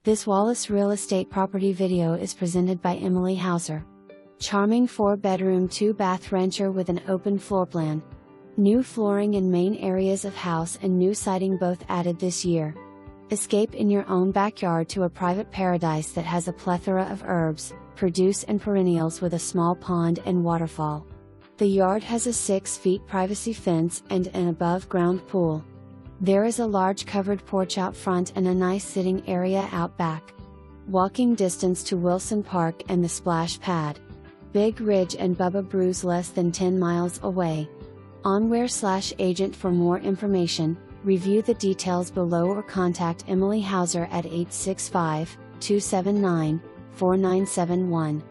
This Wallace Real Estate property video is presented by Emily Hauser. Charming 4-bedroom 2-bath rancher with an open floor plan. New flooring in main areas of house and new siding both added this year. Escape in your own backyard to a private paradise that has a plethora of herbs, produce and perennials with a small pond and waterfall. The yard has a 6-foot privacy fence and an above-ground pool. There is a large covered porch out front and a nice sitting area out back. Walking distance to Wilson Park and the splash pad. Big Ridge and Bubba Brews less than 10 miles away. Onwer/agent for more information, review the details below or contact Emily Hauser at 865-279-4971.